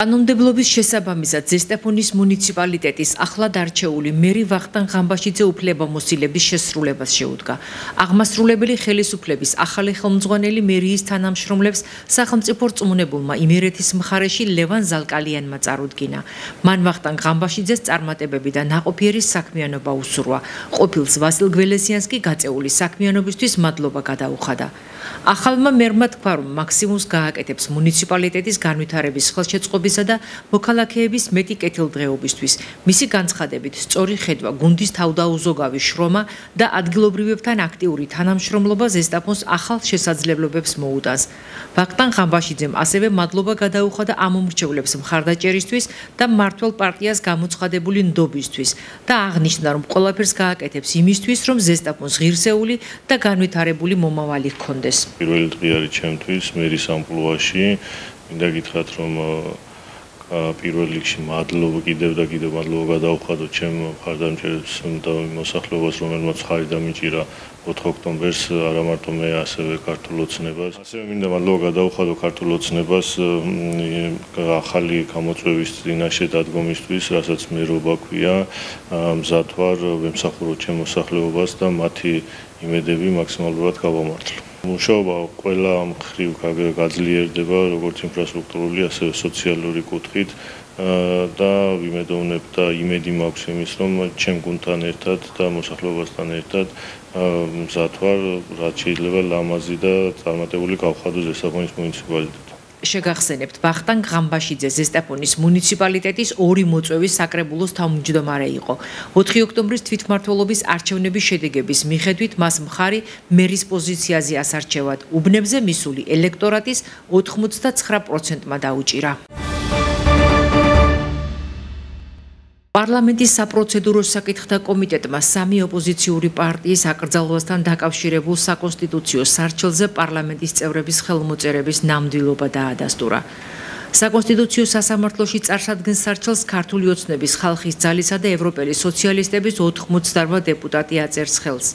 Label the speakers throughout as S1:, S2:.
S1: კანონმდებლობის შესაბამისად ზესტაფონის მუნიციპალიტეტის ახლად არჩეული მერი ვახტანგ ღამბაშიძე უფლებამოსილების შესრულებას შეუდგა. აღმასრულებელი ხელისუფლების ახალი ხელმძღვანელი მერიის თანამშრომლებს სახელმწიფო რწმუნებულმა იმერეთის მხარეში ლევან ზალკალიანმა წარუდგინა. მან ვახტანგ ღამბაშიძეს წარმატებები და ნაყოფიერი საქმიანობა უსურვა. ყოფილს ვასილ გველესიანს კი გაწეული საქმიანობისთვის მადლობა გადაუხადა. ახალმა მერმა თქვა, რომ მაქსიმუმს გააკეთებს მუნიციპალიტეტის განვითარების ხელშეწყობისა და მოქალაქეების მეტი კეთილდღეობისთვის. მისი განცხადებით, სწორი ხედვა, გუნდის თავდაუზოგავი შრომა და ადგილობრივებთან აქტიური თანამშრომლობა ზესტაფონს ახალ შესაძლებლობებს მოუტანს. ვახტანგ ღამბაშიძემ ასევე მადლობა გადაუხადა ამ მომრჩევლებს მხარდაჭერისთვის და მმართველ პარტიას გამოცხადებული ნდობისთვის და აღნიშნა, რომ ყველაფერს გააკეთებს იმისთვის, რომ ზესტაფონს ღირსეული და განვითარებული მომავალი ჰქონდეს.
S2: პირველი დღე არის ჩემთვის მერის ამპლუაში. მინდა გითხრათ, რომ პირველ რიგში მადლობა კიდევ მადლობა გადაუხადოთ ჩემ მხარდამჭერებს და მოსახლეობას, რომელმაც ხარი დამიჭირა 4 ოქტომბერს, არა მარტო მე, ასევე ქართულ ოცნებას. ასევე მინდა მადლობა გადაუხადო ქართულ ოცნებას ახალი გამოწვევის წინაშე დადგომისთვის, რასაც მე რობა ქვია, მზად ვარ ვემსახურო ჩემ მოსახლეობას და მათი იმედები მაქსიმალურად გავამართლო. მუშაობა ყველა მხრივ გაძლიერდება, როგორც ინფრასტრუქტურული, ასევე სოციალური კუთხით და ვიმედოვნებ და იმედი მაქვს იმის, რომ ჩემ გუნდთან ერთად და მოსახლეობასთან ერთად მზად ვარ, რაც შეიძლება ლამაზი და წარმატებული გავხადო ზესტაფონის მუნიციპალიტეტი.
S1: შეგახსენებთ, ვახტანგ ღამბაშიძე ზესტაფონის მუნიციპალიტეტის 2 მოწვევის საკრებულოს თავმჯდომარე იყო. 4 ოქტომბრის თვითმმართველობის არჩევნების შედეგების მიხედვით მას მხარი მერის პოზიციაზე ასარჩევად. უბნებზე მისული ელექტორატის 89%-მა დაუჭირა. პარლამენტის საპროცედურო საკითხთა კომიტეტმა 3 ოპოზიციური პარტიის აკრძალვასთან დაკავშირებულ საკონსტიტუციო სარჩელზე პარლამენტის წევრების ხელმოწერების ნამდვილობა დაადასტურა. საკონსტიტუციო სასამართლოში წარსადგენს სარჩელს ქართული ოცნების, ხალხის ძალისა და ევროპელი სოციალისტების 88 დეპუტატი აწერს ხელს.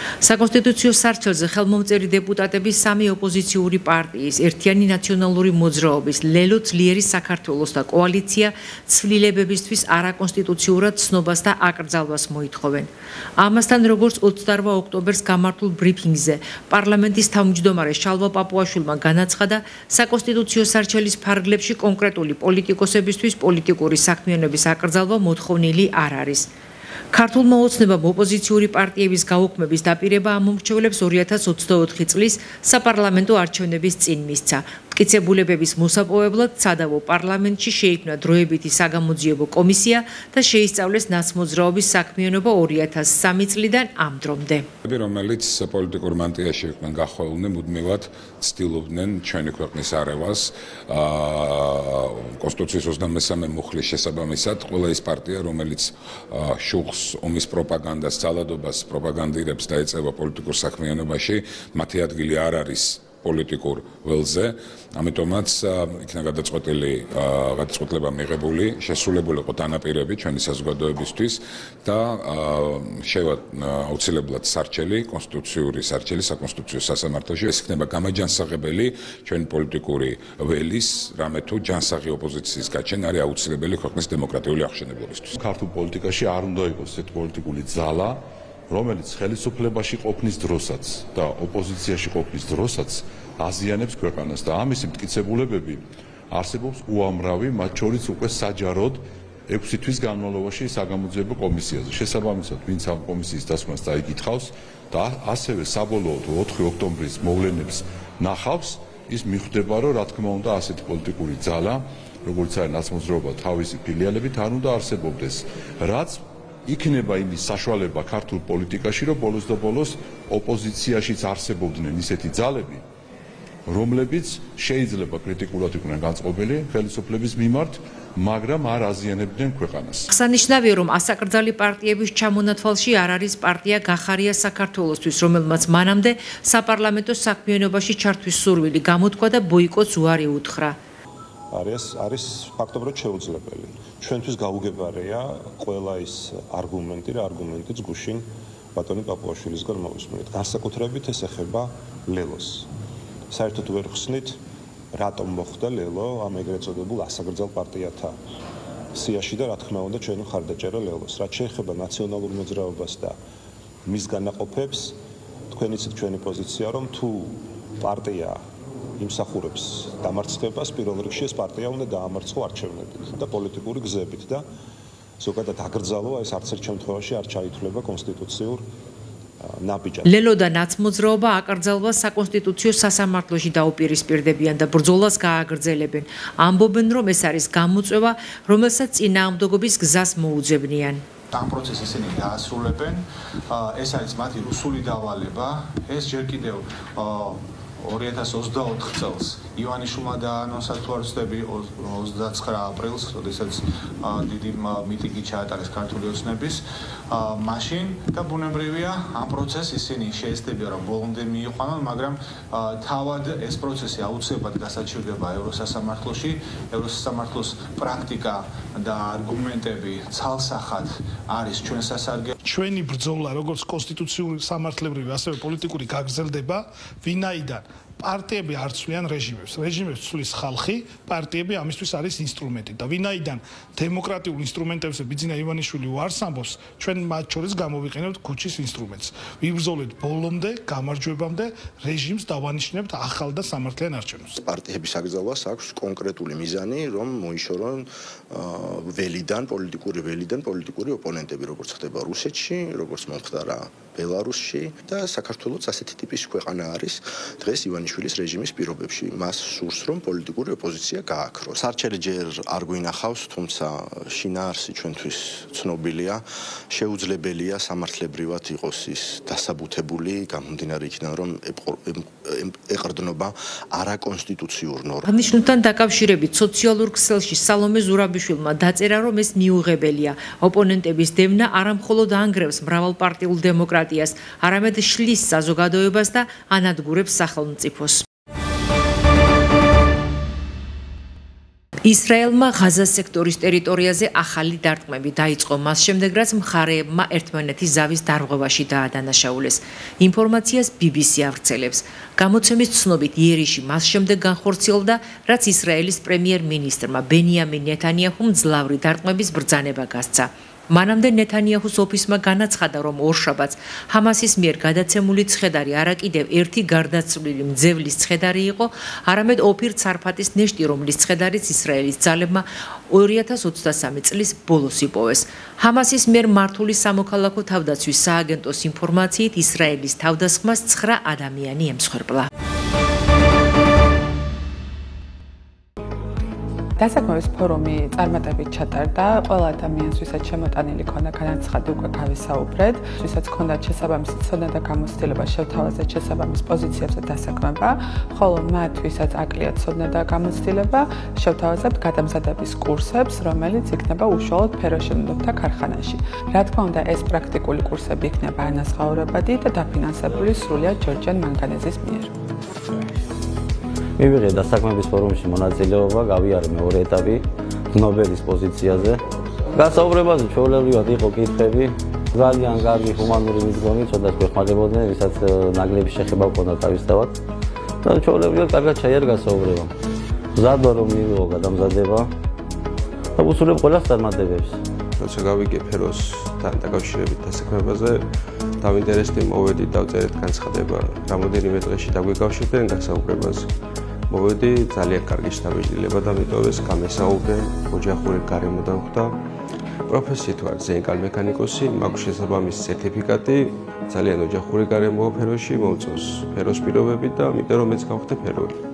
S1: საკონსტიტუციო სარჩელზე ხელმომწერი დეპუტატები 3 ოპოზიციური პარტიის, ერთიანი ნაციონალური მოძრაობის, ლელო ძლიერი საქართველოს და კოალიცია ცვლილებებისთვის არაკონსტიტუციურად ცნობას და აკრძალვას მოითხოვენ. ამასთან, როგორც 28 ოქტომბერს გამართულ ბრიფინგზე პარლამენტის თავმჯდომარე შალვა პაპუაშვილმა განაცხადა, საკონსტიტუციო სარჩელის ფარგლებში კონკრეტული პოლიტიკოსებისთვის პოლიტიკური საქმიანობის აკრძალვა მოთხოვნილი არ არის. ქართულმა ოცნებამ ოპოზიციური პარტიების გაუქმების დაპირება ამ მომრჩევლებს 2024 წლის საპარლამენტო არჩევნების წინ მისცა. მტკიცებულებების მოსაპოვებლად სადავო პარლამენტში შეიქმნა დროებითი საგამოძიებო კომისია და შეისწავლეს ნაცმოძრაობის საქმიანობა 2003 წლიდან ამ დრომდე.
S3: რომელიც პოლიტიკურ მანტიაში იყვნენ გახვეულნი, მუდმივად ცდილობდნენ ჩვენი ქვეყნის არევას კონსტიტუციის 23 მუხლის შესაბამისად ყველა ის პარტია, რომელიც შუხს, ომის პროპაგანდას, ძალადობას პროპაგანდირებს და ეწევა პოლიტიკურ საქმიანობაში, მათი ადგილი არ არის პოლიტიკურ ველზე, ამიტომაც იქნა გადაწყვეტილება მიღებული, შესრულებული იყო დანაპირები ჩვენი საზოგადოებისთვის და აუცილებლად სარჩელი, კონსტიტუციური სარჩელი საკონსტიტუციო სასამართლოში ეს იქნება გამაჯანსაღებელი ჩვენი პოლიტიკური ველის, რამე თუ ჯანსაღი ოპოზიციის გაჩენა არის აუცილებელი ქვეყნის დემოკრატიული აღშენებლობისთვის.
S4: ქართულ პოლიტიკაში არ უნდა იყოს ესეთი პოლიტიკური ძალა, რომელიც ხელისუფლებაში ყოფნის დროსაც და ოპოზიციაში ყოფნის დროსაც აზიანებს ქვეყანას და ამისი მტკიცებულებები არსებობს უამრავი, მათ შორის უკვე საჯაროდ 6 თვის განმავლობაში საგამოძიებო კომისიაზე. შესაბამისად, ვინც ამ კომისიის დასმას დაიკითხავს და ასევე საბოლოოდ 4 ოქტომბრის მოვლენებს ნახავს, ის მიხვდება, რომ რა თქმა უნდა ასეთი პოლიტიკური ძალა, როგორც არის ნაცმოძრაობა თავისი ფილიალებით, არ უნდა არსებობდეს, რაც იქნება იმის საშუალება ქართულ პოლიტიკაში, რომ ბოლოს და ბოლოს ოპოზიციაშიც არსებობდნენ ისეთი ძალები, რომლებიც შეიძლება კრიტიკულად იყვნენ განწყობილი ხელისუფლების მიმართ, მაგრამ არ აზიანებდნენ ქვეყანას.
S1: აღსანიშნავია, რომ ასაკრძალი პარტიების ჩამონათვალში არ არის პარტია გახარია საქართველოსთვის, რომელმაც მანამდე საპარლამენტო საქმიანობაში ჩართვის სურვილი გამოთქვა და ბოიკოტს უარი უთხრა.
S5: არის ფაქტობრივად შეუძლებელი. ჩვენთვის გაუგებარია ყველა ის არგუმენტი, რა არგუმენტიც გუშინ ბატონი პაპუაშვილისგან მოვისმენთ. განსაკუთრებით ეს ეხება ლელოს. საერთოდ ვერ ხსნით რატომ მოხდა ლელო ამ ეგრეთ წოდებულ ასაგრძელ პარტიათა სიაში და რა თქმა უნდა ჩვენ ხარდაჭერა ლელოს. რაც შეეხება ნაციონალურ მოძრაობას და მის განაყოფებს, თქვენ იცით ჩვენი პოზიცია, რომ თუ პარტია იმსახურებს დამარცხებას, პირველ რიგში ეს პარტია უნდა დაამარცხო არჩევნებით და პოლიტიკური გზებით და ზოგადად აკრძალვა ეს არც ერთ შემთხვევაში არ ჩაითვლება კონსტიტუციურ ნაბიჯად.
S1: ლელო და ნაცმოძრაობა აკრძალვას საკონსტიტუციო სასამართლოში დაუპირისპირდებიან და ბრძოლას გააგრძელებენ. ამბობენ, რომ ეს არის გამოწვევა, რომელსაც წინააღმდეგობის გზას მოუძებნიან.
S6: ამ პროცესს ისინი დაასრულებენ. ეს არის მათი რუსული დავალება. ეს ჯერ კიდევ 2024 წელს ივანიშვილმა დაანონსა თუ არ ვცდები 29 აპრილს, როდესაც დიდი მიტინგი ჩაატარეს ქართული ოცნების, მაშინ და ბუნებრივია ამ პროცესს ისინი შეეცდებიან რომ ბოლომდე მიიყვანონ, მაგრამ თავად ეს პროცესი აუცილებლად გასაჩივრდება ევროსასამართლოში. ევროსასამართლოს პრაქტიკა და არგუმენტები ცალსახად არის ჩვენ სასარგებლო.
S7: ჩვენი ბრძოლა როგორც კონსტიტუციური სამართლებრივი, ასევე პოლიტიკური გაგრძელდება, ვინაიდან პარტიები არ ცვლიან რეჟიმებს. რეჟიმებს ცვლის ხალხი, პარტიები ამისთვის არის ინსტრუმენტი და ვინაიდან დემოკრატიულ ინსტრუმენტებზე ბიძინა ივანიშვილი უარს ამბობს, ჩვენ მათ შორის გამოვიყენებთ ქუჩის ინსტრუმენტს. ვიბრძოლეთ ბოლომდე, გამარჯვებამდე, რეჟიმს დავანიშნებთ ახალ და სამართლიან არჩევნებს.
S8: პარტიების აკრძალვას აქვს კონკრეტული მიზანი, რომ მოიშორონ ველიდან პოლიტიკური ოპონენტები, როგორც ხდება რუსეთში, როგორც მომხდარა ბელარუსში და საქართველოც ასეთი ტიპის ქვეყანა არის დღეს ივანიშვილის რეჟიმის პირობებში. მას სურს, რომ პოლიტიკური ოპოზიცია გააქროს. სარჩელი ჯერ არ გვინახავს, თუმცა შინაარსი ჩვენთვის ცნობილია. შეუძლებელია სამართლებრივად იყოს ის დასაბუთებული, გამომდინარე იქიდან, რომ ეყრდნობა არაკონსტიტუციურ ნორმებს.
S1: აღნიშნულთან დაკავშირებით სოციალურ ქსელში სალომე ზურაბიშვილმა დაწერა, რომ ეს მიუღებელია. ოპონენტების დევნა არამხოლოდ ანგრევს მრავალპარტიულ დემოკრატიას, არამედ შლის საზოგადოებას და ანადგურებს სახელმწიფოს. ისრაელმა ღაზას სექტორის ტერიტორიაზე ახალი დარტყმები დაიწყო მას შემდეგ, რაც მხარეებმა ერთმანეთის ზავის დარღვევაში დაადანაშაულეს. ინფორმაციას BBC ავრცელებს. გამოცემის ცნობით იერიში მას შემდეგ განხორციელდა, რაც ისრაელის პრემიერ-მინისტრმა ბენიამინ ნეთანიაჰუმ ძლავრი დარტყმების ბრძანება გასცა. მანამდე ნეთანიაჰუს ოფისმა განაცხადა, რომ ორშაბათს ჰამასის მიერ გადაცემული ცხედარი არა კიდევ ერთი გარდაცვლილი მძევლის ცხედარი იყო, არამედ ოფირ ცარფატის ნეშტი, რომლის ცხედარიც ისრაელის ძალებმა 2023 წლის ბოლოს იპოვეს. ჰამასის მიერ მართული სამოქალაქო თავდაცვის სააგენტოს ინფორმაციით, ისრაელის თავდასხმას 9 ადამიანი ემსხვერპლა.
S9: დასაქმების ფორუმი წარმატებით ჩატარდა. ყველა ადამიანს, ვისაც შემოტანილი ქონდა განაცხადი, უკვე გავისაუბრეთ. ვისაც ქონდათ შესაბამისი ცოდნა და გამოცდილება შევთავაზეთ შესაბამის პოზიციებზე დასაქმება, ხოლო მათ, ვისაც აკლიათ ცოდნა და გამოცდილება, შევთავაზებთ გადამზადების კურსებს, რომელიც იქნება უშუალოდ ფეროშემნებთა ქარხანაში. რა თქმა უნდა, ეს პრაქტიკული კურსები იქნება ანაზღაურებადი და დაფინანსებული სრულიად ჯორჯან მანგანეზის მიერ.
S10: მივიღე დასაქმების ფორუმში მონაწილეობა, გავიარე მეორე ეტაპი ნობელის პოზიციაზე. გასაუბრებაზე ჩვეულებრივად იყო კითხვები, ძალიან კარგი ჰუმანური მიზგონი, ცოტა შეხვდებოდნენ, ვისაც ნაკლები შეხება ჰქონდა თავისთავად. და ჩვეულებრივად კარგად ჩაიარა გასაუბრება. მზად ვარ, რომ მივიღო გადამზადება და ვუსურვებ ყველას წარმატებებს.
S11: როცა გავიგე ფეროსთან დაკავშირებით დასაქმებაზე, დავინტერესდი, მოვედი დავწერეთ განცხადება. რამოდენიმე დღეში დაგვიკავშირდნენ გასაუბრებაზე. მოვედი, ძალიან კარგი შთაბეჭდილება დამიტოვეს, გამესაუბრე, ოჯახური გარემო დავხვდა. პროფესიით ვარ ზენკალ მექანიკოსი, მაქვს შესაბამისი სერტიფიკატი, ძალიან ოჯახური გარემოა ფეროში, მომწონს ფეროს პირობები და ამიტომ რომ მეც გავხდე ფეროები.